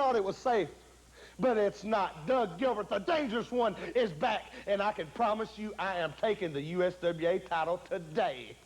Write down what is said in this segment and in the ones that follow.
thought it was safe, but it's not. Doug Gilbert, the dangerous one, is back, and I can promise you I am taking the USWA title today.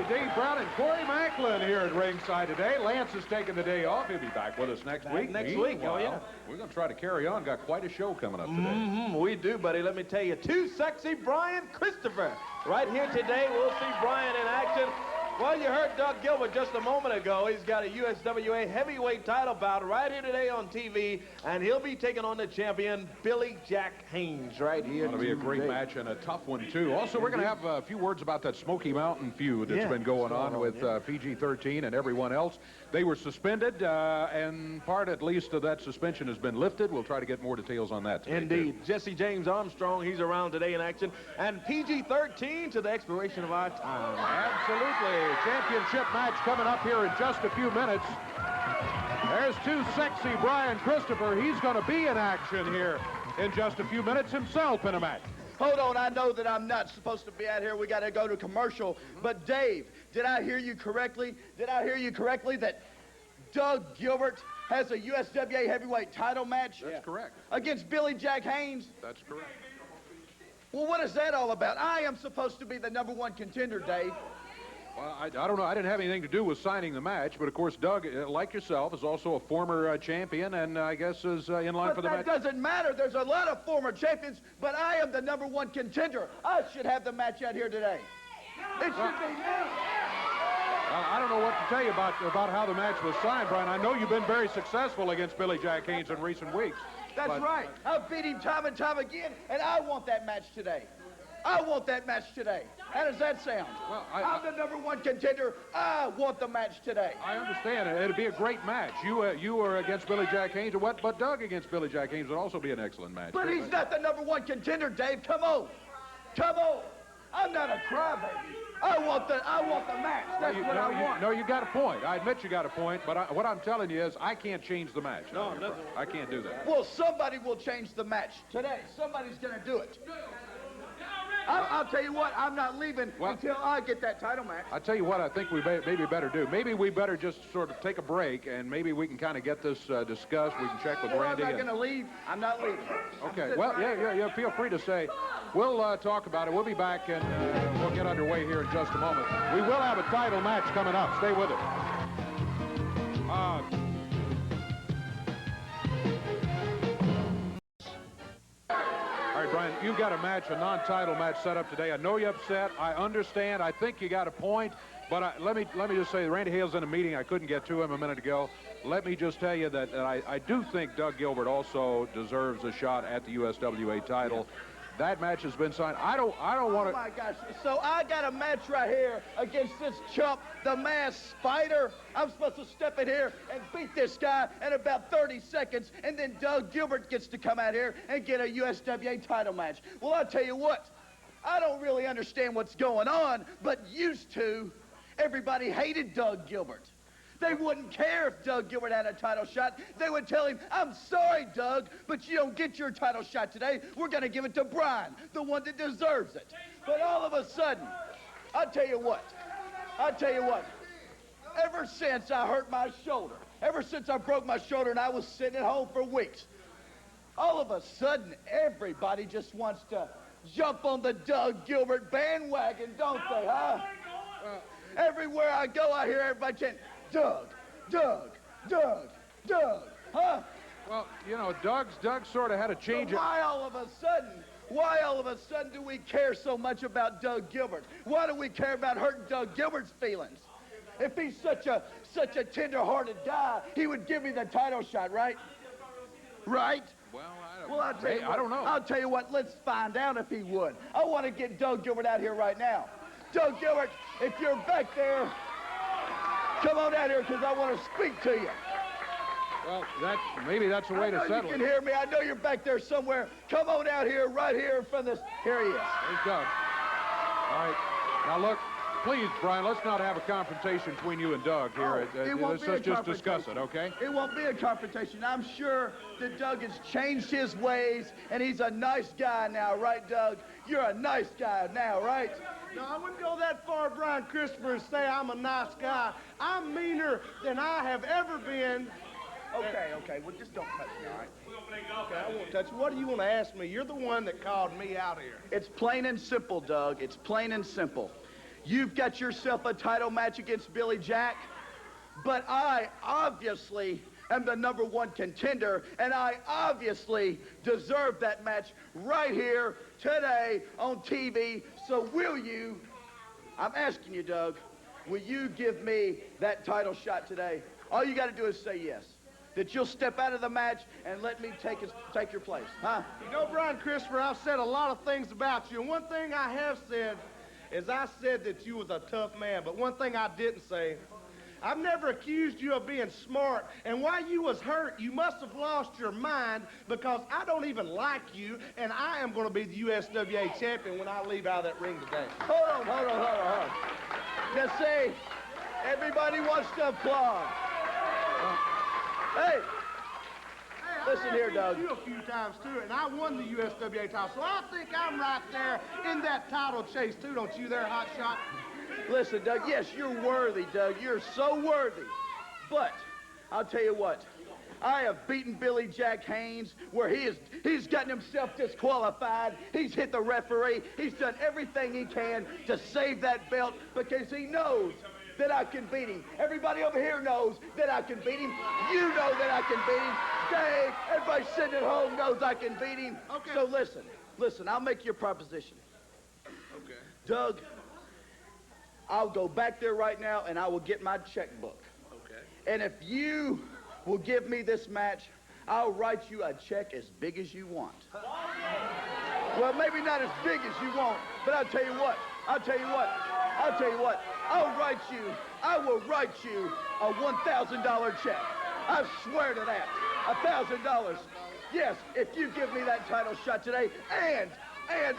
Dave Brown and Corey Macklin here at ringside today. Lance is taking the day off. He'll be back with us next week. Next week, oh yeah. We're going to try to carry on. Got quite a show coming up today. We do, buddy. Let me tell you, too sexy Brian Christopher. Right here today, we'll see Brian in action. Well, you heard Doug Gilbert just a moment ago. He's got a USWA heavyweight title bout right here today on TV, and he'll be taking on the champion, Billy Jack Haynes, right here. It'll be a great match and a tough one, too. Also, we're going to have a few words about that Smoky Mountain feud that's been going on with PG-13 and everyone else. They were suspended, and part, at least, of that suspension has been lifted. We'll try to get more details on that today. Indeed. Jesse James Armstrong, he's around today in action, and PG-13 to the expiration of our time. Absolutely. Championship match coming up here in just a few minutes. There's too sexy Brian Christopher. He's going to be in action here in just a few minutes himself in a match. Hold on, I know that I'm not supposed to be out here. We got to go to commercial. But Dave, did I hear you correctly? Did I hear you correctly that Doug Gilbert has a USWA heavyweight title match? That's correct. Against Billy Jack Haynes? That's correct. Well, what is that all about? I am supposed to be the #1 contender, Dave. Well, I don't know. I didn't have anything to do with signing the match, but of course, Doug, like yourself, is also a former champion, and I guess is in line for the match. But that doesn't matter. There's a lot of former champions, but I am the #1 contender. I should have the match out here today. It should be me. I don't know what to tell you about how the match was signed, Brian. I know you've been very successful against Billy Jack Haynes in recent weeks. That's right. I've beat him time and time again, and I want that match today. I want that match today. How does that sound? Well, I'm the #1 contender. I want the match today. I understand. It'd be a great match. You were against Billy Jack Haynes, but Doug against Billy Jack Haynes would also be an excellent match. But he's not the #1 contender, Dave. Come on. Come on. I'm not a crybaby. I want the match. That's what I want. No, you got a point. I admit you got a point, but what I'm telling you is I can't change the match. No, I can't do that. Well, somebody will change the match today. Somebody's going to do it. I'll tell you what, I'm not leaving until I get that title match. I'll tell you what I think we maybe better do. Maybe we better just sort of take a break, and maybe we can kind of get this discussed. We can check with Randy. I'm not going to leave. I'm not leaving. Okay, well, yeah, feel free to say. We'll talk about it. We'll be back, and we'll get underway here in just a moment. We will have a title match coming up. Stay with us. All right, Brian, you've got a match, a non-title match set up today. I know you're upset. I understand. I think you got a point. But let me just say, Randy Hale's in a meeting. I couldn't get to him a minute ago. Let me just tell you that I do think Doug Gilbert also deserves a shot at the USWA title. That match has been signed. I don't want to. Oh my gosh! So I got a match right here against this chump, the Masked Spider. I'm supposed to step in here and beat this guy in about 30 seconds, and then Doug Gilbert gets to come out here and get a USWA title match. Well, I'll tell you what. I don't really understand what's going on, but used to, everybody hated Doug Gilbert. They wouldn't care if Doug Gilbert had a title shot. They would tell him, I'm sorry, Doug, but you don't get your title shot today. We're going to give it to Brian, the one that deserves it. But all of a sudden, I'll tell you what, ever since I hurt my shoulder, ever since I broke my shoulder and I was sitting at home for weeks, all of a sudden, everybody just wants to jump on the Doug Gilbert bandwagon, don't they, huh? Everywhere I go, I hear everybody chanting, Doug, Doug, Doug, Doug, huh? Well, you know, Doug sort of had a change. So why all of a sudden do we care so much about Doug Gilbert? Why do we care about hurting Doug Gilbert's feelings? If he's such a tender-hearted guy, he would give me the title shot, right? Right? Well, I don't know. I'll tell you what, let's find out if he would. I want to get Doug Gilbert out here right now. Doug Gilbert, if you're back there, come on out here because I want to speak to you. Well, maybe that's the way to settle it. You can hear me. I know you're back there somewhere. Come on out here, right here in front of this. Here he is. There he comes. All right. Now, look, please, Brian, let's not have a confrontation between you and Doug here. Let's just discuss it, okay? It won't be a confrontation. I'm sure that Doug has changed his ways, and he's a nice guy now, right, Doug? You're a nice guy now, right? No, I wouldn't go that far, Brian Christopher, and say I'm a nice guy. I'm meaner than I have ever been. Okay. Well, just don't touch me, all right? Okay, I won't touch you. What do you want to ask me? You're the one that called me out here. It's plain and simple, Doug. It's plain and simple. You've got yourself a title match against Billy Jack, but I obviously am the #1 contender, and I obviously deserve that match right here today on TV. So will you, I'm asking you, Doug, will you give me that title shot today? All you got to do is say yes. That you'll step out of the match and let me take your place, huh? You know, Brian Christopher, I've said a lot of things about you, and one thing I have said is I said that you was a tough man, but one thing I didn't say, I've never accused you of being smart, and while you was hurt, you must have lost your mind because I don't even like you, and I am going to be the USWA champion when I leave out of that ring today. Hold on. Just say, everybody wants to applaud. Hey, listen here, Doug. I beat you a few times, too, and I won the USWA title, so I think I'm right there in that title chase, too, don't you there, Hot Shot? Listen, Doug, yes, you're worthy, Doug. You're so worthy. But I'll tell you what. I have beaten Billy Jack Haynes where he's gotten himself disqualified. He's hit the referee. He's done everything he can to save that belt because he knows that I can beat him. Everybody over here knows that I can beat him. You know that I can beat him. Dave, everybody sitting at home knows I can beat him. Okay. So listen, I'll make your proposition. Okay. Doug, I'll go back there right now and I will get my checkbook. Okay. And if you will give me this match, I'll write you a check as big as you want. Well, maybe not as big as you want, but I'll tell you what. I will write you a $1,000 check. I swear to that. $1,000. Yes, if you give me that title shot today, and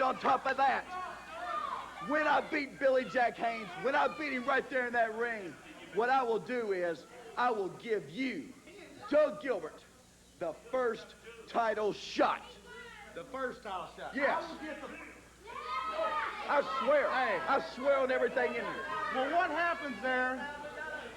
on top of that, when I beat Billy Jack Haynes, when I beat him right there in that ring, what I will do is I will give you, Doug Gilbert, the first title shot. The first title shot. Yes. I will get the... I swear. Hey. I swear on everything in here. Well, what happens there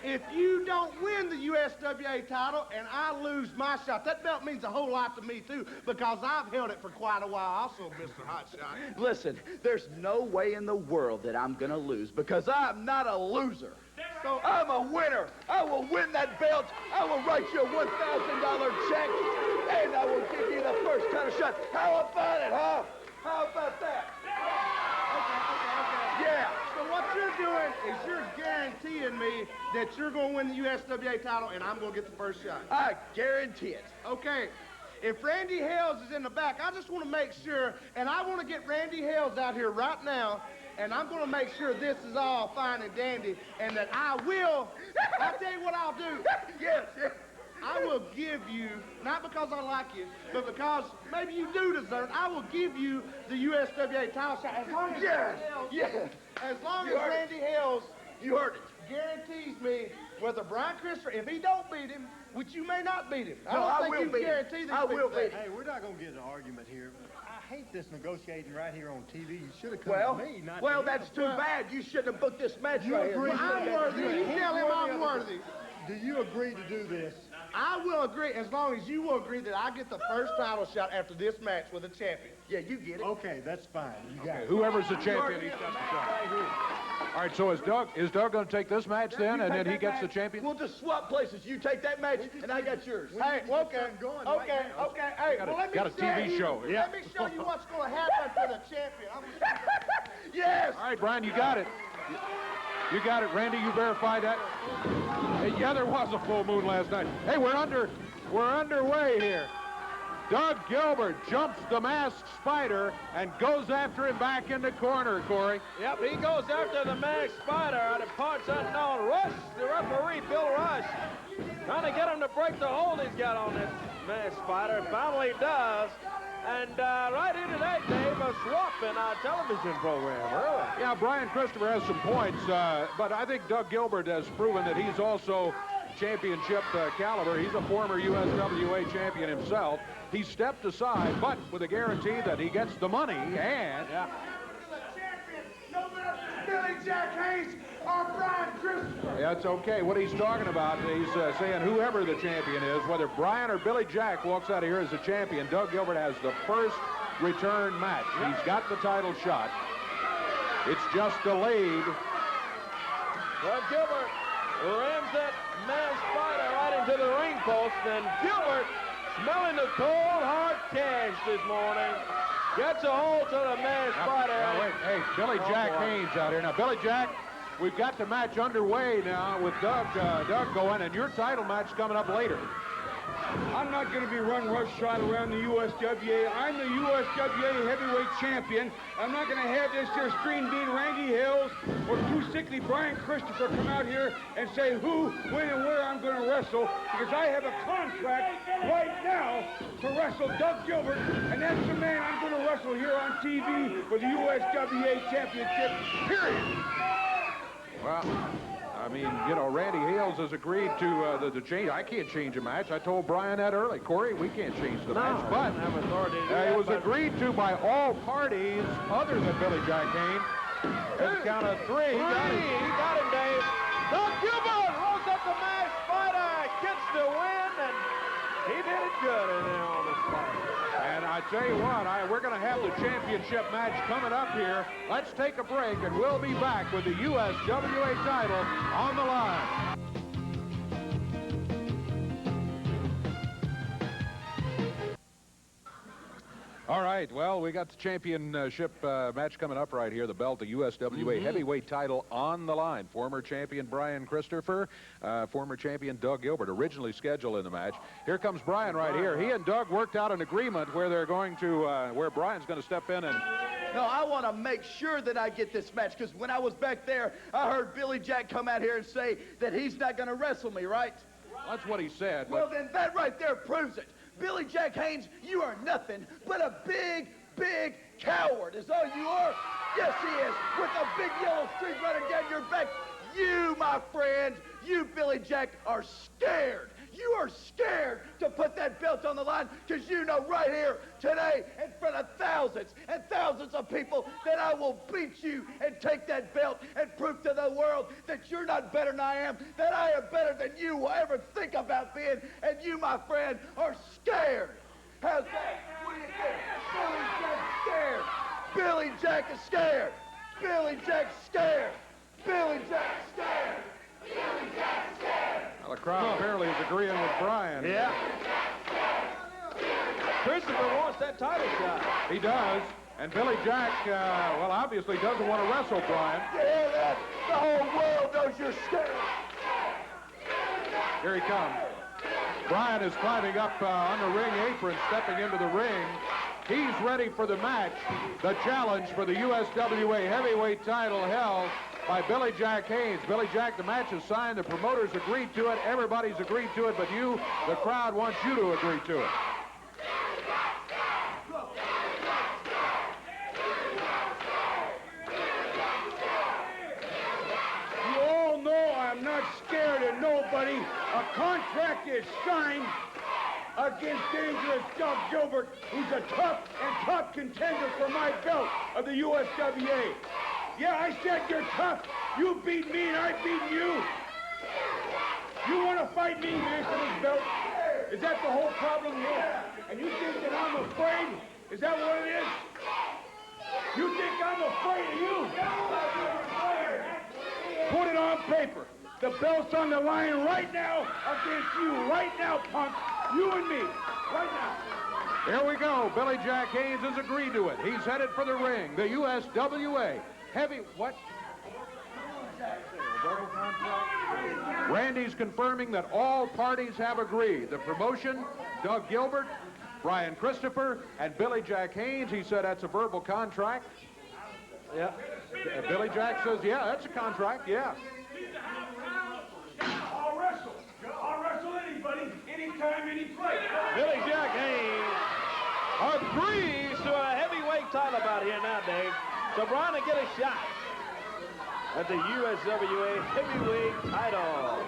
if you don't win the USWA title and I lose my shot? That belt means a whole lot to me, too, because I've held it for quite a while also, Mr. Hotshot. Listen, there's no way in the world that I'm going to lose because I'm not a loser. So I'm a winner. I will win that belt. I will write you a $1,000 check, and I will give you the first title shot. How about it, huh? How about that? Okay. Yeah. So what you're doing is you're guaranteeing me that you're going to win the USWA title and I'm going to get the first shot. I guarantee it. Okay. If Randy Hales is in the back, I just want to make sure, and I want to get Randy Hales out here right now, and I'm going to make sure this is all fine and dandy, and that I'll tell you what I'll do. Yes. I will give you, not because I like you, but because maybe you do deserve it, I will give you the USWA title shot as long as Randy Hales You heard it. guarantees me whether Brian Christopher, if he don't beat him, which you may not beat him. No, I don't will think you beat him. guarantee these I will people beat that. him. Hey, we're not going to get an argument here. I hate this negotiating right here on TV. You should have come Well, to me, not well, to that's him. too bad. You shouldn't have booked this match You right agree. here. I'm worthy. You tell him I'm worthy. Do you agree to do this? I will agree as long as you will agree that I get the first title shot after this match with a champion. Yeah, you get it. Okay, that's fine. You got it. Whoever's the champion, he's got the shot. Right here. All right, so is Doug going to take this match then, and then he gets the champion? We'll just swap places. You take that match, and I got yours. Hey, okay, going right now. okay. Hey, well, let me got a show TV you, show. Let me show you what's going to happen for the champion. Yes. All right, Brian, you got it. You got it. Randy, you verified that? Hey, yeah, there was a full moon last night. Hey, we're underway here. Doug Gilbert jumps the masked spider and goes after him back in the corner, Corey. Yep, he goes after the masked spider out of parts unknown. Rush, the referee, Bill Rush, trying to get him to break the hold he's got on this masked spider. Finally does. And right here today, Dave, a swap in our television program. Really? Yeah, Brian Christopher has some points, but I think Doug Gilbert has proven that he's also championship caliber. He's a former USWA champion himself. He stepped aside, but with a guarantee that he gets the money and... Yeah. Billy Jack Haynes or Brian Christopher. Yeah, it's okay. What he's talking about, he's saying whoever the champion is, whether Brian or Billy Jack walks out of here as a champion, Doug Gilbert has the first return match. He's got the title shot. It's just delayed. Well, Gilbert rams that man spider right into the ring post, and Gilbert, smelling the cold, hard cash this morning, gets a hold to the man spider. Now, wait, hey, Billy Jack Haynes out here. Now, Billy Jack, we've got the match underway now with Doug going, and your title match coming up later. I'm not going to be run roughshod around the USWA. I'm the USWA heavyweight champion. I'm not going to have this here screen bean Randy Hills or too sickly Brian Christopher come out here and say who, when, and where I'm going to wrestle, because I have a contract right now to wrestle Doug Gilbert, and that's the man I'm going to wrestle here on TV for the USWA championship, period. Well, I mean, you know, Randy Hales has agreed to the change. I can't change a match. I told Brian that early. Corey, we can't change the match. But have authority to do that, it was agreed to by all parties other than Billy Jack Haynes. At the count of three. He got him, Dave. Doug Gilbert rolls up the man spider, gets the win, and he did it good in there on the spider. And I tell you what, we're going to have the championship match coming up here. Let's take a break, and we'll be back with the USWA title on the line. All right, well, we got the championship match coming up right here. The belt, the USWA heavyweight title on the line. Former champion Brian Christopher, former champion Doug Gilbert, originally scheduled in the match. Here comes Brian right here. He and Doug worked out an agreement where they're going to, where Brian's going to step in and... No, I want to make sure that I get this match, because when I was back there, I heard Billy Jack come out here and say that he's not going to wrestle me, right? That's what he said. Well, then that right there proves it. Billy Jack Haynes, you are nothing but a big, big coward, is all you are. Yes, he is, with a big yellow streak running down your back. You, my friend, you, Billy Jack, are scared. You are scared to put that belt on the line, because you know right here today in front of thousands and thousands of people that I will beat you and take that belt and prove to the world that you're not better than I am, that I am better than you will ever think about being, and you, my friend, are scared. How's that? What do you think? Billy Jack is scared. Billy Jack's scared. Billy Jack's scared. Billy Jack's scared. Well, the crowd apparently is agreeing with Brian. Yeah. Christopher wants that title shot. He does. And Billy Jack, well, obviously doesn't want to wrestle Brian. You hear that? The whole world knows you're scared. Here he comes. Brian is climbing up on the ring apron, stepping into the ring. He's ready for the match. The challenge for the USWA heavyweight title held by Billy Jack Haynes. Billy Jack, the match is signed. The promoters agreed to it. Everybody's agreed to it, but you, the crowd, wants you to agree to it. You all know I'm not scared of nobody. A contract is signed against dangerous Doug Gilbert, who's a tough and top contender for my belt of the USWA. Yeah, I said you're tough. You beat me and I beat you. You want to fight me here for this belt? Is that the whole problem here? And you think that I'm afraid? Is that what it is? You think I'm afraid of you? Put it on paper. The belt's on the line right now against you. Right now, punk. You and me. Right now. Here we go. Billy Jack Haynes has agreed to it. He's headed for the ring. The USWA heavy... What? Randy's confirming that all parties have agreed. The promotion, Doug Gilbert, Brian Christopher, and Billy Jack Haynes. He said that's a verbal contract. Yeah. Billy Jack says, yeah, that's a contract, yeah. I'll wrestle. I'll wrestle anybody, anytime, any place. Billy Jack Haynes agrees to a heavyweight title bout here now, Dave. So Brian will get a shot at the USWA heavyweight title.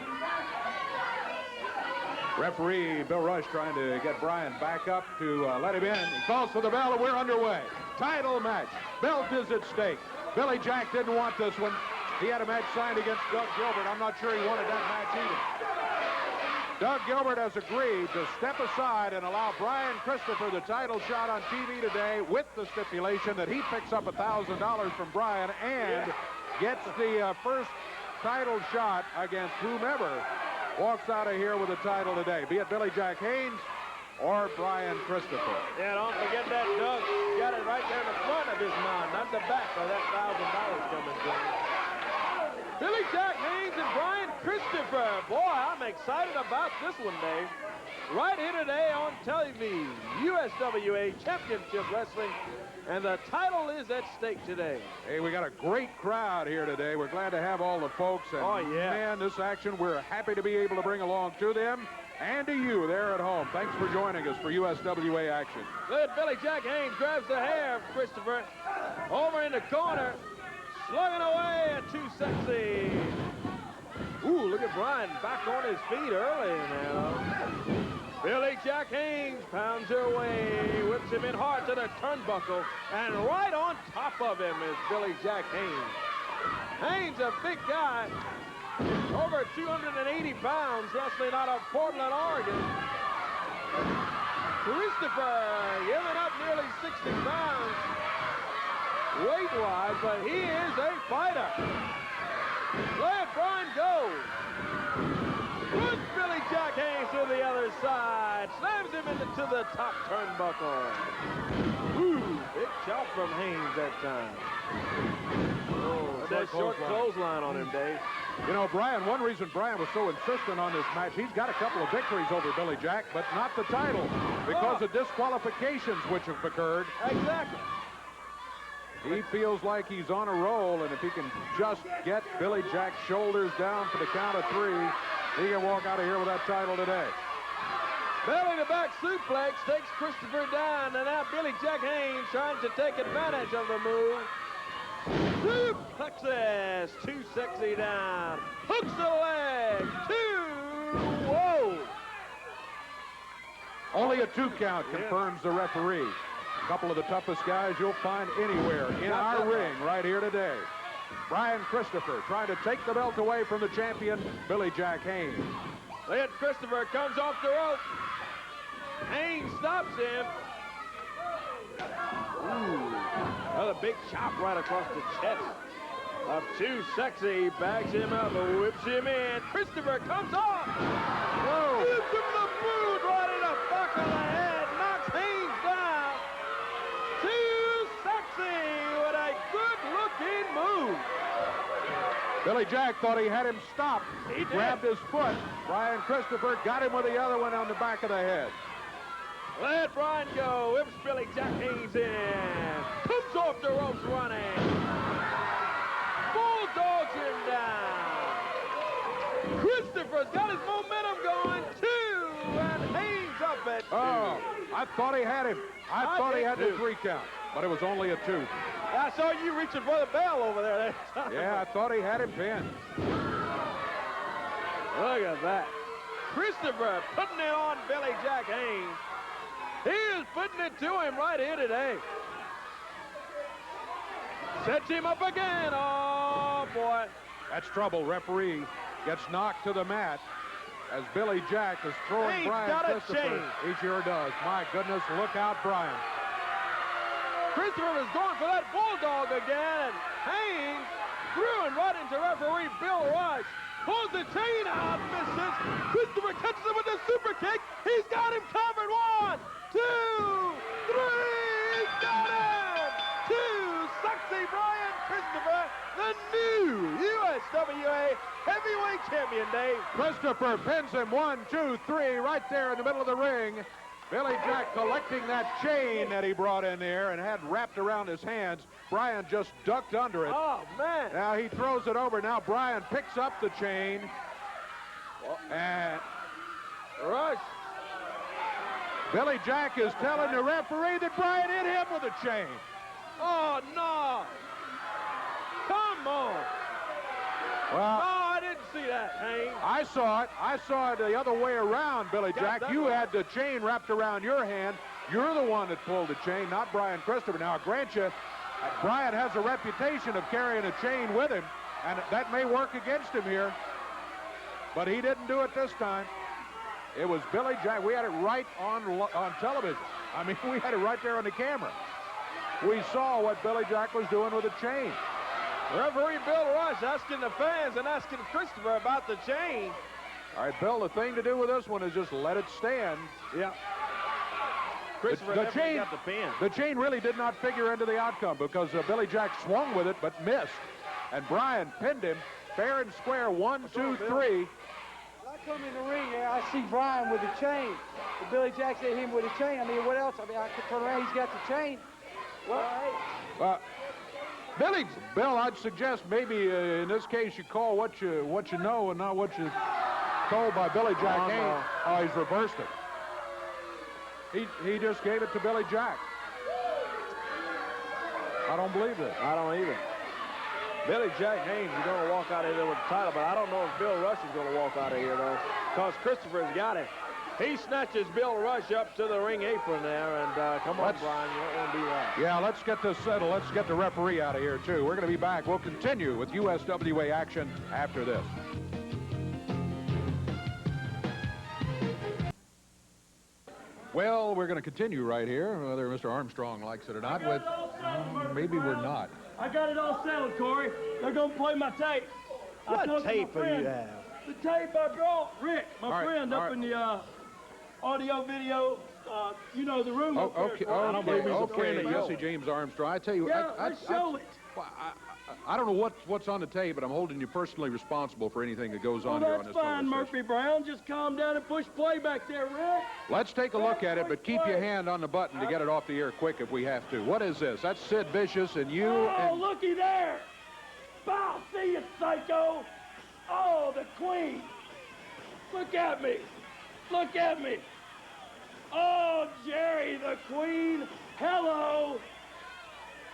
Referee Bill Rush trying to get Brian back up to let him in. He calls for the bell, and we're underway. Title match. Belt is at stake. Billy Jack didn't want this one. He had a match signed against Doug Gilbert. I'm not sure he wanted that match either. Doug Gilbert has agreed to step aside and allow Brian Christopher the title shot on TV today with the stipulation that he picks up $1,000 from Brian and gets the first title shot against whomever walks out of here with a title today, be it Billy Jack Haynes or Brian Christopher. Yeah, don't forget that Doug got it right there in the front of his mind, not the back, where that $1,000 coming from. Billy Jack Haynes and Brian Christopher. Boy, I'm excited about this one, Dave. Right here today on TV, USWA Championship Wrestling, and the title is at stake today. Hey, we got a great crowd here today. We're glad to have all the folks. And oh, yeah. Man, this action we're happy to be able to bring along to them and to you there at home. Thanks for joining us for USWA action. Good. Billy Jack Haynes grabs the hair of Christopher over in the corner, slugging away at Too Sexy. Ooh, look at Brian back on his feet early now. Billy Jack Haynes pounds her way, whips him in hard to the turnbuckle, and right on top of him is Billy Jack Haynes. Haynes, a big guy, over 280 pounds, wrestling out of Portland, Oregon. Christopher giving up nearly 60 pounds weight-wise, but he is a fighter. Let Brian go. Puts Billy Jack Haynes to the other side. Slams him into the top turnbuckle. Ooh, big chop from Haynes that time. Oh, that short clothesline on him, Dave. You know, Brian, one reason Brian was so insistent on this match, he's got a couple of victories over Billy Jack, but not the title because of disqualifications which have occurred. Exactly. He feels like he's on a roll, and if he can just get Billy Jack's shoulders down for the count of 3, he can walk out of here with that title today. Belly to back suplex takes Christopher down, and now Billy Jack Haynes trying to take advantage of the move. Suplexes, Too Sexy down. Hooks the leg, 2, whoa. Only a 2 count confirms the referee. A couple of the toughest guys you'll find anywhere in our ring right here today. Brian Christopher trying to take the belt away from the champion, Billy Jack Haynes. Look at Christopher, comes off the rope. Haynes stops him. Ooh, another big chop right across the chest of Too Sexy. Backs him up, whips him in. Christopher comes off. Whoa. Gives him the boot right in the back of the head. Knocks Haynes down. Too Sexy with a good-looking move. Billy Jack thought he had him stopped. He grabbed his foot. Brian Christopher got him with the other one on the back of the head. Let Brian go. Whips Billy Jack Haynes in. Comes off the ropes running. Bulldogs him down. Christopher's got his momentum going, too. And Haynes up at 2. Oh, I thought he had him. I thought he had the 3 count, but it was only a 2. I saw you reaching for the bell over there. Yeah, I thought he had him pinned. Look at that. Christopher putting it on Billy Jack Haynes. He is putting it to him right here today. Sets him up again. Oh, boy. That's trouble. Referee gets knocked to the mat as Billy Jack is throwing Haynes Brian got a Christopher. chain. He sure does. My goodness, look out, Brian. Christopher was going for that bulldog again. Haynes threw him right into referee Bill Rush. Pulls the chain out, misses. Christopher catches him with the super kick. He's got him covered. 1, 2, 3. He's got him. Too Sexy Brian Christopher, the new USWA heavyweight champion, Dave. Christopher pins him 1, 2, 3 right there in the middle of the ring. Billy Jack collecting that chain that he brought in there and had wrapped around his hands. Brian just ducked under it. Oh, man. Now he throws it over. Now Brian picks up the chain. And Rush Billy Jack is telling the referee that Brian hit him with a chain. Oh, no. Come on. Well, No, I didn't see that, Haynes. I saw it. I saw it the other way around, Billy Got Jack. that You right. had the chain wrapped around your hand. You're the one that pulled the chain, not Brian Christopher. Now, I grant you, Brian has a reputation of carrying a chain with him, and that may work against him here. But he didn't do it this time. It was Billy Jack. We had it right on television. I mean, we had it right there on the camera. We saw what Billy Jack was doing with the chain. Referee Bill Rush asking the fans and asking Christopher about the chain. All right, Bill, the thing to do with this one is just let it stand. Yeah. Christopher The definitely got the pin. The chain really did not figure into the outcome because Billy Jack swung with it but missed. And Brian pinned him fair and square. 1, 2, 3. When I come in the ring there, I see Brian with the chain. And Billy Jack said him with a chain. I mean, what else? I mean, I could turn around. He's got the chain. Well, hey. Bill, I'd suggest maybe in this case you call what you know and not what you're told by Billy Jack Haynes. Oh, he's reversed it. He just gave it to Billy Jack. I don't believe this. I don't either. Billy Jack Haynes is going to walk out of here with the title, but I don't know if Bill Rush is going to walk out of here, though, because Christopher's got it. He snatches Bill Rush up to the ring apron there, and come on, Brian, you don't want to do that. Yeah, let's get this settled. Let's get the referee out of here, too. We're going to be back. We'll continue with USWA action after this. Well, we're going to continue right here, whether Mr. Armstrong likes it or not. With maybe we're not. I got it all settled, Corey. They're going to play my tape. What tape do you have? The tape I brought Rick, my friend, up in the audio, video, you know, the room up there. Okay, Jesse James Armstrong. I tell you, yeah, let's show it. I don't know what's on the tape, but I'm holding you personally responsible for anything that goes on here on this That's fine, conversation. Murphy Brown. Just calm down and push play back there, Rick. Let's take a look at it, but keep your hand on the button to get it off the air quick if we have to. What is this? That's Sid Vicious and you. Oh, looky there. Bow, see you, psycho. Oh, the Queen. Look at me. Look at me. Oh, Jerry, the Queen. Hello.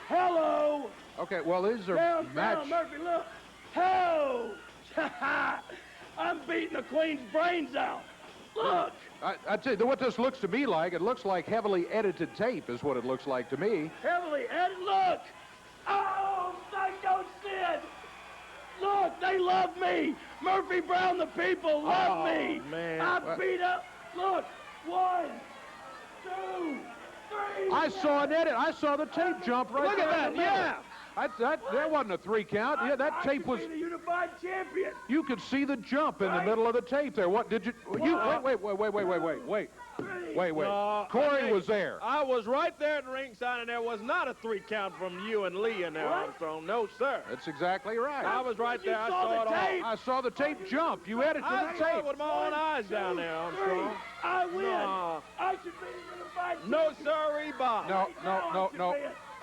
Hello. Okay, well, these are Down, Murphy, look. Oh. I'm beating the Queen's brains out. Look. I tell you, what this looks to me like, it looks like heavily edited tape is what it looks like to me. Heavily edited. Look. Oh, Psycho Sid. Look, they love me. Murphy Brown, the people love me. Man. I beat up. Look. 1, 2, 3. I saw an edit. I saw the tape jump right Look at there in that, the middle. yeah. That wasn't a 3 count. Yeah, that tape was. I could be the unified champion. You could see the jump in the middle of the tape there. What did you? Wait. No, Corey was there. I was right there at the ringside, and there was not a 3 count from you and Lee in there, Armstrong. No, sir. That's exactly right. I was right there. I saw saw the it all. tape. I saw the tape jump. You edited I the saw tape. it with my own eyes down there, Armstrong. 3. I win. No. I should be the unified champion. No, sir, Bob. No.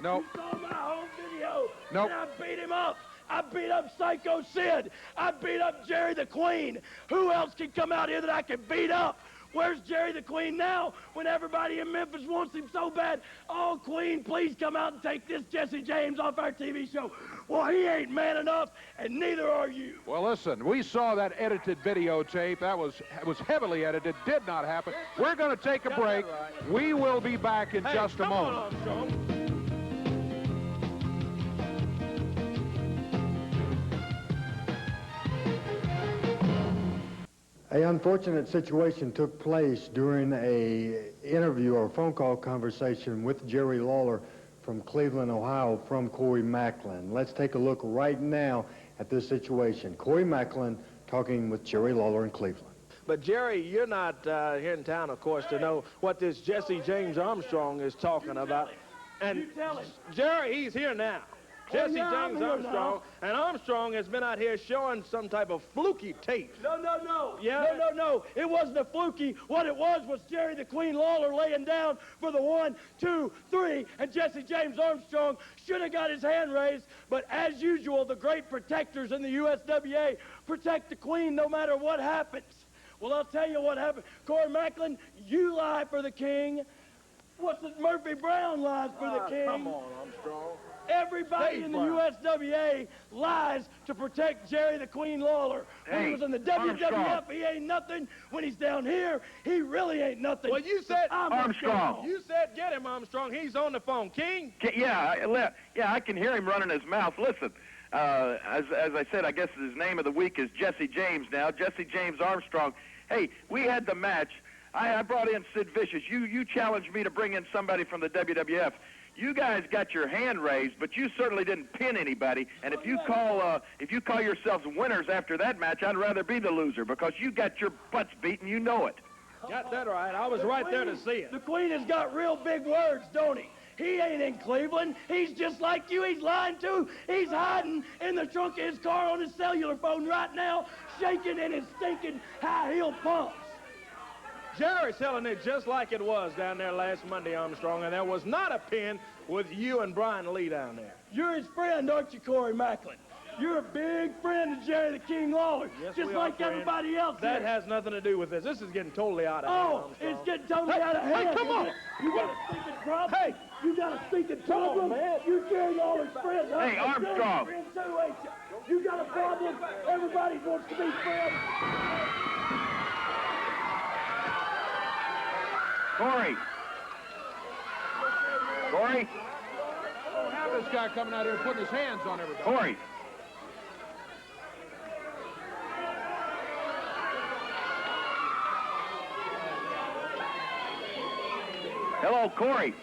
You saw my home video. Nope. And I beat him up. I beat up Psycho Sid. I beat up Jerry the Queen. Who else can come out here that I can beat up? Where's Jerry the Queen now when everybody in Memphis wants him so bad? Oh, Queen, please come out and take this Jesse James off our TV show. Well, he ain't man enough, and neither are you. Well, listen, we saw that edited videotape. That was heavily edited. Did not happen. We're going to take a break. We will be back in just a moment. On, Armstrong. An unfortunate situation took place during a interview or phone call conversation with Jerry Lawler from Cleveland, Ohio, from Corey Macklin. Let's take a look right now at this situation. Corey Macklin talking with Jerry Lawler in Cleveland. But, Jerry, you're not here in town, of course, to know what this Jesse James Armstrong is talking about. And You tell him. Jerry, he's here now. Jesse yeah, I'm James here Armstrong. now. And Armstrong has been out here showing some type of fluky tape. No. Yeah? No. It wasn't a fluky. What it was Jerry the Queen Lawler laying down for the 1, 2, 3, and Jesse James Armstrong should have got his hand raised. But as usual, the great protectors in the USWA protect the Queen no matter what happens. Well, I'll tell you what happened. Corey Macklin, you lie for the king. What's it? Murphy Brown lies for the king. Come on, Armstrong. Everybody in the USWA lies to protect Jerry the Queen Lawler. When he was in the WWF, he ain't nothing. When he's down here, he really ain't nothing. Well, you said Armstrong. You said get him, Armstrong. He's on the phone. King? Yeah, I can hear him running his mouth. Listen, as I said, I guess his name of the week is Jesse James now. Jesse James Armstrong. Hey, we had the match. I brought in Sid Vicious. You challenged me to bring in somebody from the WWF. You guys got your hand raised, but you certainly didn't pin anybody. And if you call yourselves winners after that match, I'd rather be the loser because you got your butts beaten. You know it. Got that right. I was right there to see it. The Queen has got real big words, don't he? He ain't in Cleveland. He's just like you. He's lying too. He's hiding in the trunk of his car on his cellular phone right now, shaking in his stinking high-heel pumps. Jerry's telling it just like it was down there last Monday, Armstrong, and there was not a pin with you and Brian Lee down there. You're his friend, aren't you, Corey Macklin? You're a big friend of Jerry the King Lawler, yes, just like everybody else. That has nothing to do with this. This is getting totally out of hand, Armstrong. It's getting totally out of hand. Hey, come on. You got a stinking problem? Hey, you got a stinking problem? Man. You Jerry Lawler's friend. Huh? Hey, Armstrong. Friend too, ain't you? You got a problem? Everybody wants to be friends. Corey. I don't have this guy coming out here putting his hands on everybody. Corey. Hello, Corey.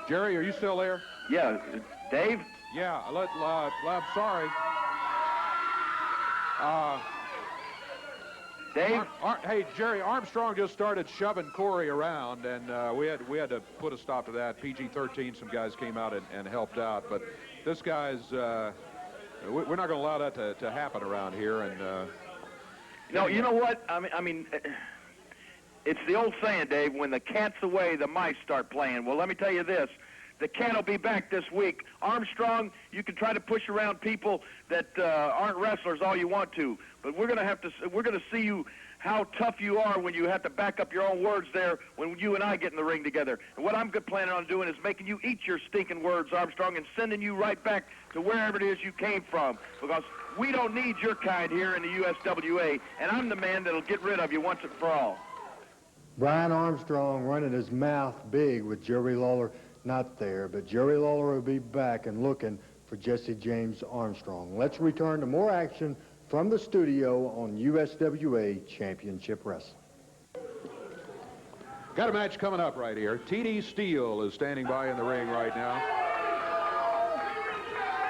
Jerry, are you still there? Yeah, Dave? Yeah, I'm sorry. Dave? Hey, Jerry, Armstrong just started shoving Corey around, and we had to put a stop to that. PG-13, some guys came out and helped out, but this guy's, we're not going to allow that to happen around here. And No, you know what? I mean, it's the old saying, Dave, when the cat's away, the mice start playing. Well, let me tell you this. The cat will be back this week. Armstrong, you can try to push around people that aren't wrestlers all you want to, but we're going to see you how tough you are when you have to back up your own words there when you and I get in the ring together. And what I'm planning on doing is making you eat your stinking words, Armstrong, and sending you right back to wherever it is you came from, because we don't need your kind here in the USWA, and I'm the man that'll get rid of you once and for all. Brian Armstrong running his mouth big with Jerry Lawler not there, but Jerry Lawler will be back and looking for Jesse James Armstrong. Let's return to more action from the studio on USWA Championship Wrestling. Got a match coming up right here. T.D. Steele is standing by in the ring right now.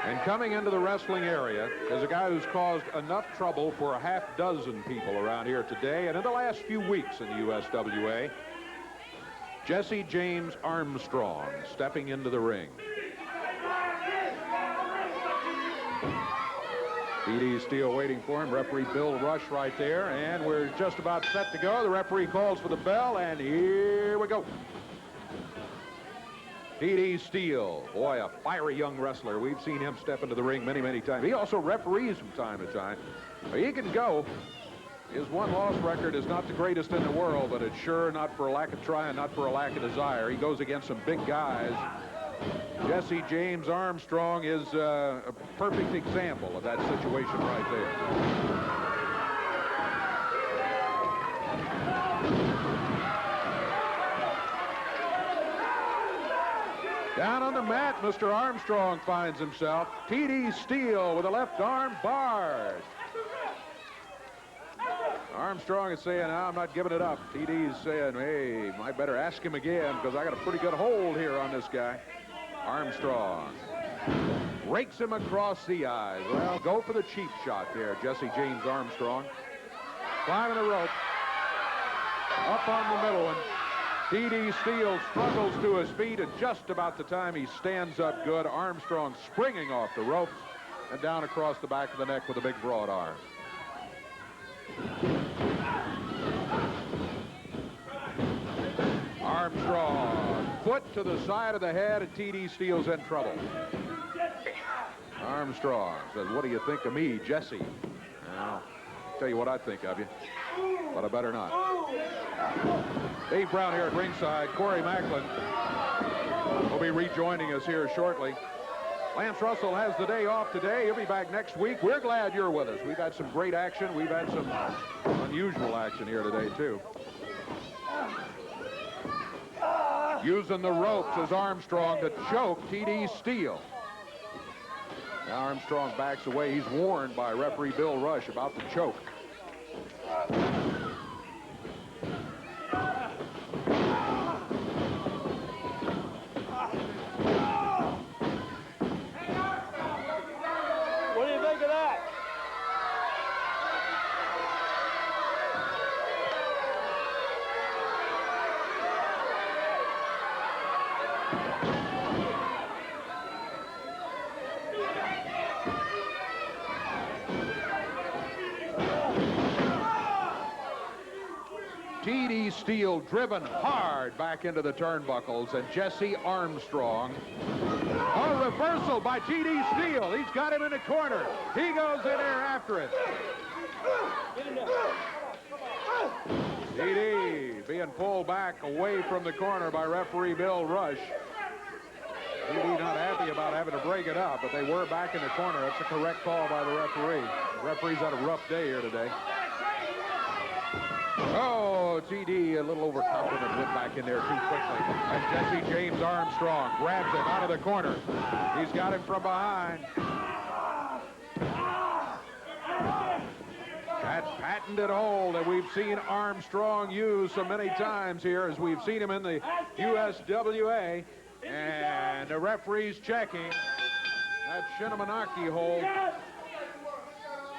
And coming into the wrestling area is a guy who's caused enough trouble for a half-dozen people around here today and in the last few weeks in the USWA. Jesse James Armstrong stepping into the ring. T.D. Steele waiting for him. Referee Bill Rush right there, and we're just about set to go. The referee calls for the bell, and here we go. T.D. Steele, boy, a fiery young wrestler. We've seen him step into the ring many, many times. He also referees from time to time. He can go. His one-loss record is not the greatest in the world, but it's sure not for a lack of trying, not for a lack of desire. He goes against some big guys. Jesse James Armstrong is a perfect example of that situation right there. Down on the mat, Mr. Armstrong finds himself. T.D. Steele with a left arm barred. Armstrong is saying, no, I'm not giving it up. TD's saying, hey, I better ask him again because I got a pretty good hold here on this guy. Armstrong rakes him across the eyes. Well, go for the cheap shot there, Jesse James Armstrong. Climbing the rope. Up on the middle one. T.D. Steele struggles to his feet, and just about the time he stands up good, Armstrong springing off the ropes and down across the back of the neck with a big broad arm. Armstrong, foot to the side of the head, and T.D. Steele's in trouble. Armstrong says, what do you think of me, Jesse? Well, tell you what I think of you, but I better not. Dave Brown here at ringside. Corey Macklin will be rejoining us here shortly. Lance Russell has the day off today. He'll be back next week. We're glad you're with us. We've had some great action. We've had some unusual action here today, too. Using the ropes as Armstrong to choke T.D. Steele. Now Armstrong backs away. He's warned by referee Bill Rush about the choke. What do you think of that? T.D. Steele driven hard back into the turnbuckles, and Jesse Armstrong. A reversal by T.D. Steele. He's got him in the corner. He goes in there after it. T.D. being pulled back away from the corner by referee Bill Rush. T.D. not happy about having to break it up, but they were back in the corner. That's a correct call by the referee. The referee's had a rough day here today. Oh, T.D. a little overconfident, went back in there too quickly. And Jesse James Armstrong grabs him out of the corner. He's got him from behind. That patented hold that we've seen Armstrong use so many times here, as we've seen him in the USWA. And the referee's checking that Shinnemanaki hold.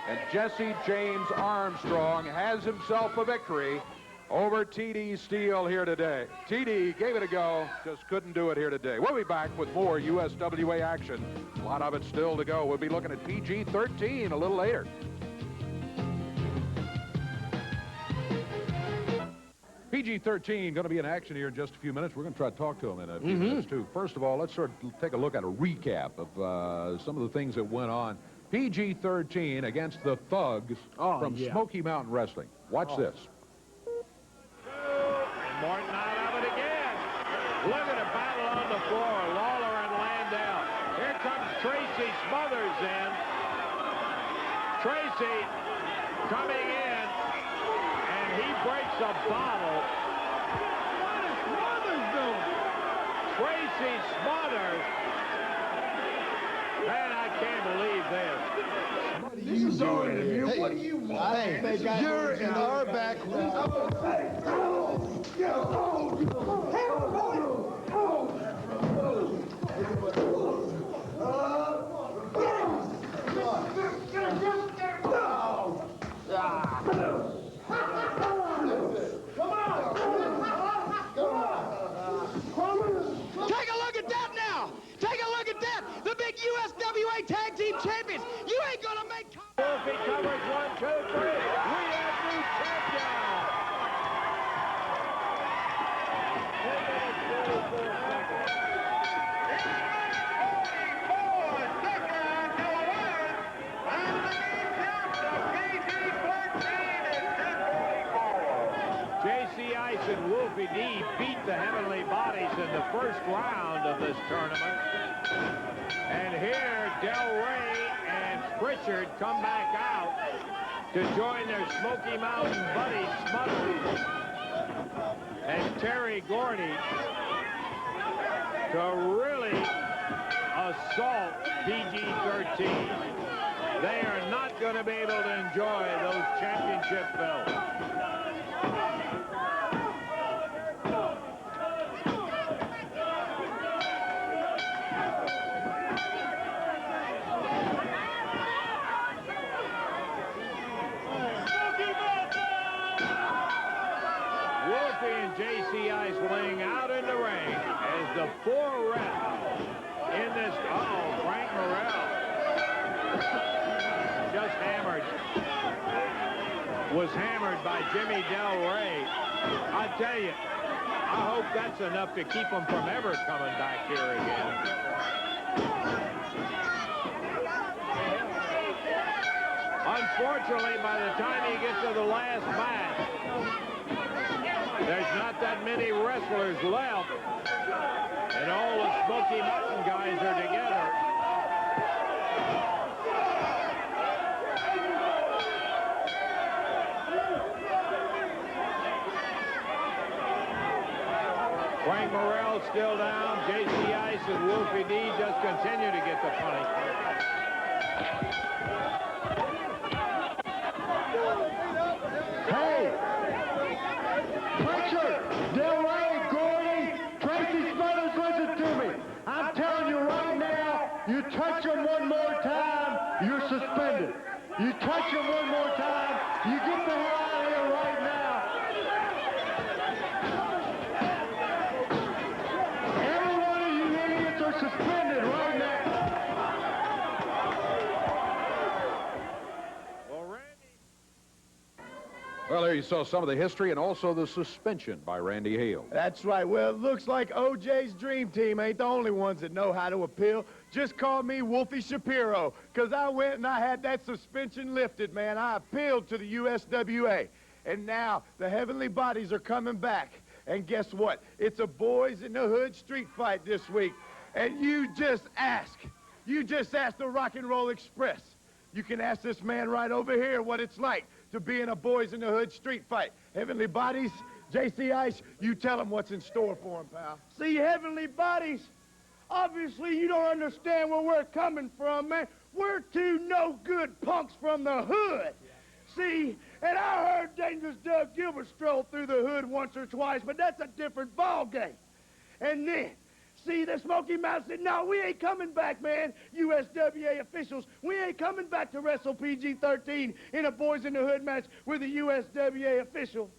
And Jesse James Armstrong has himself a victory over T.D. Steele here today. T.D. gave it a go, just couldn't do it here today. We'll be back with more USWA action. A lot of it still to go. We'll be looking at PG-13 a little later. PG-13 going to be in action here in just a few minutes. We're going to try to talk to him in a few minutes, too. First of all, let's sort of take a look at a recap of some of the things that went on. PG-13 against the Thugs from Smoky Mountain Wrestling. Watch this. And Martin out of it again. Look at a battle on the floor. Lawler and Landau. Here comes Tracy Smothers in. Tracy coming in, and he breaks a bottle. What is Smothers doing? Tracy Smothers. Man, I can't believe this. This is our interview. What do you want? Hey, you're in our back room. Take a look at that now! Take a look at that! The big USWA Tag Team Champions! You ain't gonna make... Wolfie covers 1, 2, 3. We have new champion! J.C. Ice and Wolfie D beat the Heavenly Bodies in the first round of this tournament. And here, Del Rey and Pritchard come back out to join their Smoky Mountain buddies, Smothers and Terry Gordy, to really assault PG-13. They are not going to be able to enjoy those championship belts. J.C. Ice laying out in the ring as the 4 reps in this. Uh-oh, Frank Morrell just hammered. Was hammered by Jimmy Del Rey. I tell you, I hope that's enough to keep him from ever coming back here again. Unfortunately, by the time you get to the last match, there's not that many wrestlers left, and all the Smoky Mountain guys are together. Frank Morrell still down. J.C. Ice and Wolfie D just continue to get the punish. Hey! Pritchard, Del Rey, Gordy, Tracy Smothers, listen to me. I'm telling you right now, you touch them one more time, you're suspended. You touch them one more time, you get the hell out of here right now. Every one of you idiots are suspended right now. Well, there you saw some of the history and also the suspension by Randy Hale. That's right. Well, it looks like OJ's Dream Team ain't the only ones that know how to appeal. Just call me Wolfie Shapiro, because I went and I had that suspension lifted, man. I appealed to the USWA. And now the heavenly bodies are coming back. And guess what? It's a boys in the hood street fight this week. And you just ask the Rock and Roll Express. You can ask this man right over here what it's like to be in a boys in the hood street fight. Heavenly Bodies, J.C. Ice, you tell him what's in store for him, pal. See, Heavenly Bodies, obviously you don't understand where we're coming from, man. We're two no-good punks from the hood. See, and I heard Dangerous Doug Gilbert stroll through the hood once or twice, but that's a different ballgame. And then, see, the Smoky Mountain said, no, we ain't coming back, man. USWA officials, we ain't coming back to wrestle PG-13 in a Boys in the Hood match with a USWA official.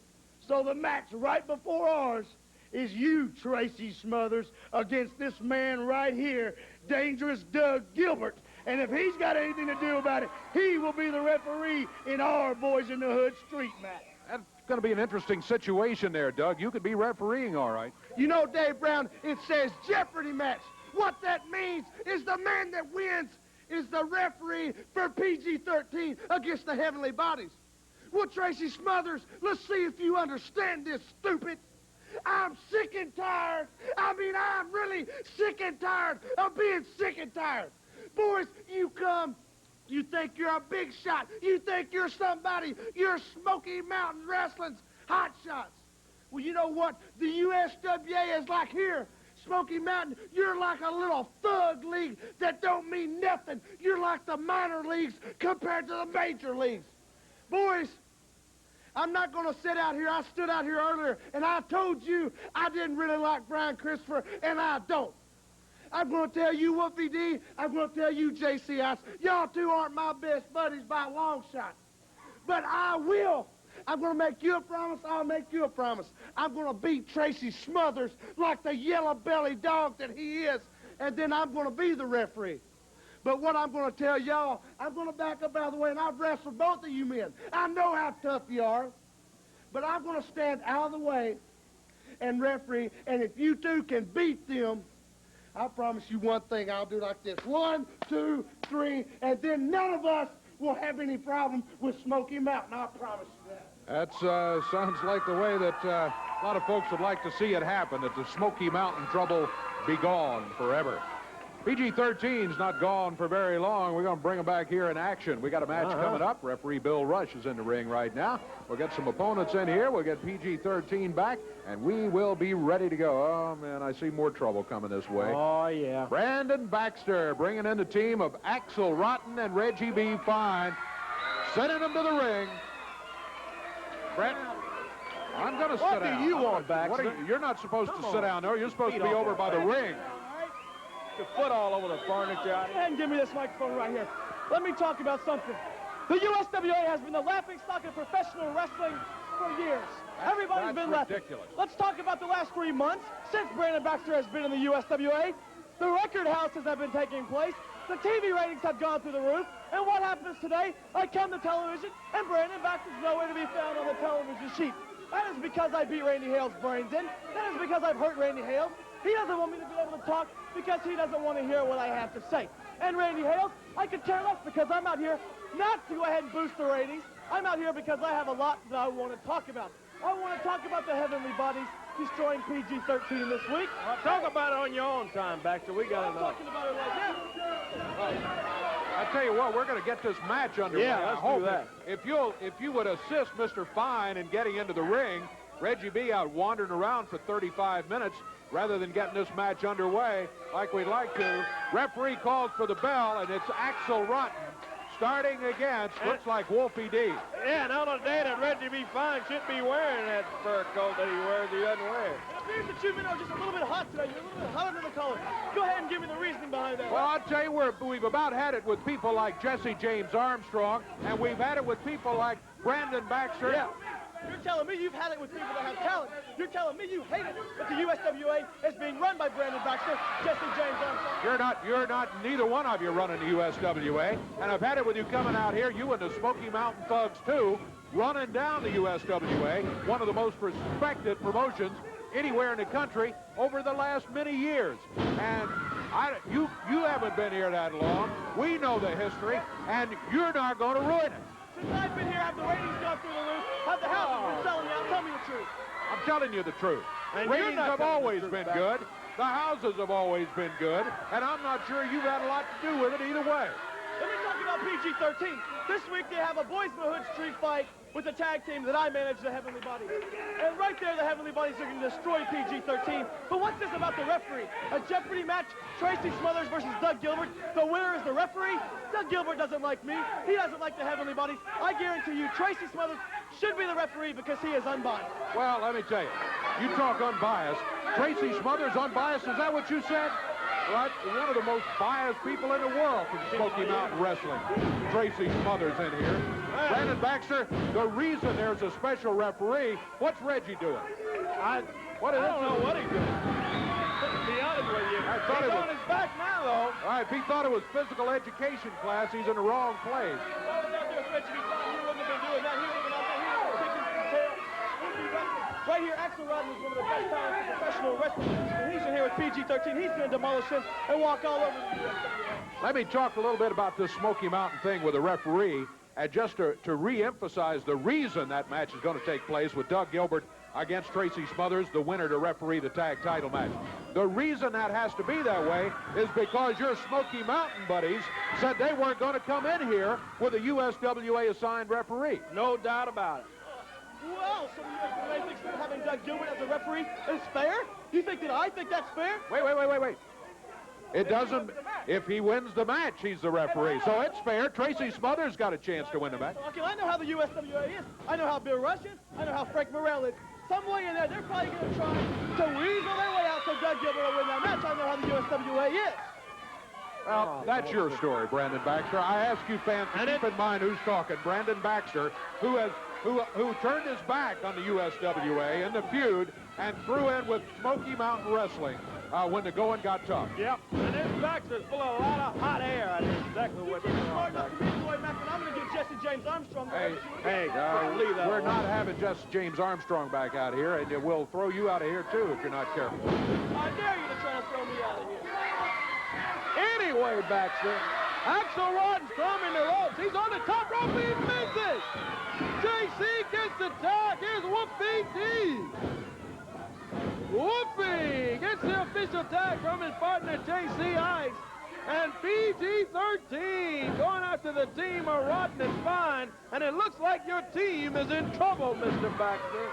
So the match right before ours is you, Tracy Smothers, against this man right here, Dangerous Doug Gilbert. And if he's got anything to do about it, he will be the referee in our Boys in the Hood street match. That's going to be an interesting situation there, Doug. You could be refereeing, all right. You know, Dave Brown, it says Jeopardy match. What that means is the man that wins is the referee for PG-13 against the Heavenly Bodies. Well, Tracy Smothers, let's see if you understand this, stupid. I'm sick and tired. I'm really sick and tired of being sick and tired. Boys, you come, you think you're a big shot. You think you're somebody. You're Smoky Mountain Wrestling's hot shots. Well, you know what? The USWA is like here. Smoky Mountain, you're like a little thug league that don't mean nothing. You're like the minor leagues compared to the major leagues. Boys, I'm not going to sit out here. I stood out here earlier, and I told you I didn't really like Brian Christopher, and I don't. I'm going to tell you, Wolfie D, I'm going to tell you, J.C. Ice, y'all two aren't my best buddies by a long shot. But I will. I'm going to make you a promise. I'll make you a promise. I'm going to beat Tracy Smothers like the yellow-bellied dog that he is, and then I'm going to be the referee. But what I'm going to tell y'all, I'm going to back up out of the way, and I've wrestled both of you men. I know how tough you are. But I'm going to stand out of the way and referee, and if you two can beat them, I promise you one thing, I'll do like this. 1, 2, 3, and then none of us will have any problem with Smoky Mountain. I promise you that. That sounds like the way that a lot of folks would like to see it happen, that the Smoky Mountain trouble be gone forever. PG-13's not gone for very long. We're going to bring them back here in action. We got a match coming up. Referee Bill Rush is in the ring right now. We'll get some opponents in here. We'll get PG-13 back, and we will be ready to go. Oh, man, I see more trouble coming this way. Oh, yeah. Brandon Baxter bringing in the team of Axel Rotten and Reggie B. Fine, sending them to the ring. Brent, I'm going to sit down. What do you want, Baxter? You're not supposed to sit down there. You're supposed to be over by the ring. The foot all over the furniture. Go ahead and give me this microphone right here. Let me talk about something. The USWA has been the laughingstock of professional wrestling for years. Everybody's been laughing. Ridiculous. Let's talk about the last 3 months since Brandon Baxter has been in the USWA. The record houses have been taking place. The TV ratings have gone through the roof. And what happens today? I come to television, and Brandon Baxter's nowhere to be found on the television sheet. That is because I beat Randy Hale's brains in. That is because I've hurt Randy Hale. He doesn't want me to be able to talk because he doesn't want to hear what I have to say. And Randy Hale, I could care less because I'm out here not to go ahead and boost the ratings. I'm out here because I have a lot that I want to talk about. I want to talk about the Heavenly Bodies destroying PG-13 this week. Well, talk about it on your own time, Baxter. We got I'm enough. talking about it right now. I tell you what, we're going to get this match underway. Yeah, let's do that. If you would assist Mr. Fine in getting into the ring, Reggie B out wandering around for 35 minutes rather than getting this match underway like we'd like to. Referee calls for the bell, and it's Axel Rotten starting against, looks like Wolfie D. Yeah, and on a day that Reggie B. Fine should be wearing that fur coat that he wears, he doesn't wear. It appears that you men are just a little bit hot today. You're a little bit hotter than the color. Go ahead and give me the reasoning behind that. Well, I'll tell you, we've about had it with people like Jesse James Armstrong, and we've had it with people like Brandon Baxter. Yeah. You're telling me you've had it with people that have talent. You're telling me you hate it that the USWA is being run by Brandon Baxter, Jesse James Armstrong. You're not, neither one of you running the USWA. And I've had it with you coming out here, you and the Smoky Mountain Thugs too, running down the USWA, one of the most respected promotions anywhere in the country over the last many years. And you haven't been here that long. We know the history, and you're not going to ruin it. Since I've been here, have the ratings gone through the roof? Have the houses been selling out? Tell me the truth. I'm telling you the truth. And Ratings have always been good. The houses have always been good. And I'm not sure you've had a lot to do with it either way. Let me talk about PG-13. This week they have a Boys in the Hood street fight with the tag team that I manage, the Heavenly Bodies. And right there, the Heavenly Bodies are going to destroy PG-13. But what's this about the referee? A Jeopardy match, Tracy Smothers versus Doug Gilbert. The winner is the referee. Doug Gilbert doesn't like me. He doesn't like the Heavenly Bodies. I guarantee you, Tracy Smothers should be the referee because he is unbiased. Well, let me tell you, you talk unbiased. Tracy Smothers unbiased, is that what you said? Right, one of the most biased people in the world from Smoky Mountain Wrestling. Tracy Smothers in here. Brandon Baxter, the reason there's a special referee, what's Reggie doing? I don't know what he's doing. To be honest with you, he's on his back now, though. All right, if he thought it was physical education class, he's in the wrong place. Right here, Axel Rodden is one of the best talents in professional wrestling. And he's in here with PG-13. He's going to demolish him and walk all over the USWA. Let me talk a little bit about this Smoky Mountain thing with the referee. And just to re-emphasize the reason that match is going to take place with Doug Gilbert against Tracy Smothers, the winner to referee the tag title match. The reason that has to be that way is because your Smoky Mountain buddies said they weren't going to come in here with a USWA assigned referee. No doubt about it. Well, so you think that having Doug Gilbert as a referee is fair? You think that I think that's fair? Wait. It doesn't, if he wins the match, he's the referee. So it's fair. Tracy Smothers got a chance to win the match. Okay, I know how the USWA is. I know how Bill Rush is. I know how Frank Morrell is. Some way in there, they're probably going to try to weasel their way out so Doug Gilbert will win that match. I know how the USWA is. Well, that's your story, Brandon Baxter. I ask you fans to keep in mind who's talking. Brandon Baxter, who turned his back on the USWA in the feud and threw in with Smoky Mountain Wrestling when the going got tough. Yep, and this Baxter's full of a lot of hot air. I know exactly what's going on. I'm going to get Jesse James Armstrong. Hey, leave that We're alone. not having just James Armstrong back out here, and we'll throw you out of here, too, if you're not careful. I dare you to try to throw me out of here. Anyway, Baxter, Axel Rodden's climbing the ropes. He's on the top rope. He misses. JC gets the tag. Here's Whoopie D. Whoopie gets the official tag from his partner, JC Ice. And PG-13 going after the team of Rodden and Fine. And it looks like your team is in trouble, Mr. Baxter.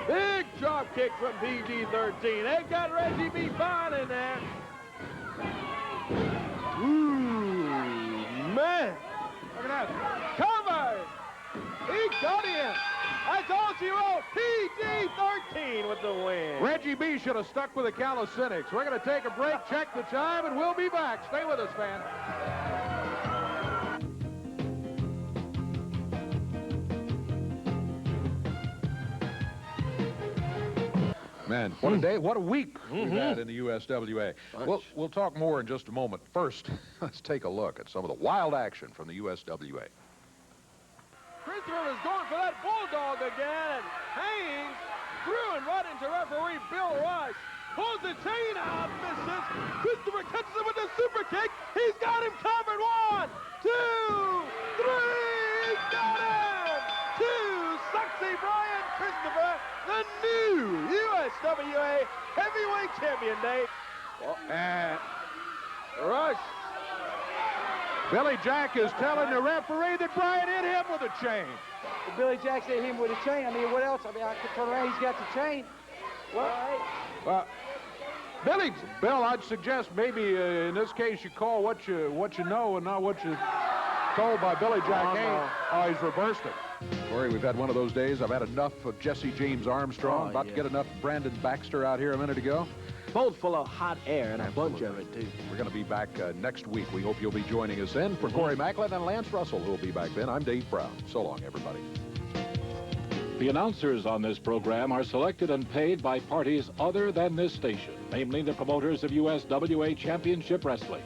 Big drop kick from PG-13. They got Reggie B. Fine in there. Ooh, man. Look at that. Covered. He got him. I told you all, PG-13 with the win. Reggie B. should have stuck with the calisthenics. We're going to take a break, check the time, and we'll be back. Stay with us, fans. Man, what a day, what a week we've had in the USWA. We'll talk more in just a moment. First, let's take a look at some of the wild action from the USWA. Christopher is going for that bulldog again, and Haynes threw and right into referee Bill Rush. pulls the chain out, misses. Christopher catches him with a super kick. He's got him covered. 1, 2, 3. He's got him. 2 sexy Brian Christopher, the new USWA heavyweight champion, Dave. And Rush. Billy Jack is telling the referee that Brian hit him with a chain. If Billy Jack's hit him with a chain, I mean, what else? I mean, I could turn around. He's got the chain. Well, Well, Bill, I'd suggest maybe in this case you call what you know and not what you're told by Billy Jack Haynes. Oh, he's reversed it. Corey, we've had one of those days. I've had enough of Jesse James Armstrong. About to get enough Brandon Baxter out here a minute ago. Both full of hot air and a bunch of it, too. We're going to be back next week. We hope you'll be joining us then. For Corey Macklin and Lance Russell, who will be back then, I'm Dave Brown. So long, everybody. The announcers on this program are selected and paid by parties other than this station, namely the promoters of USWA Championship Wrestling.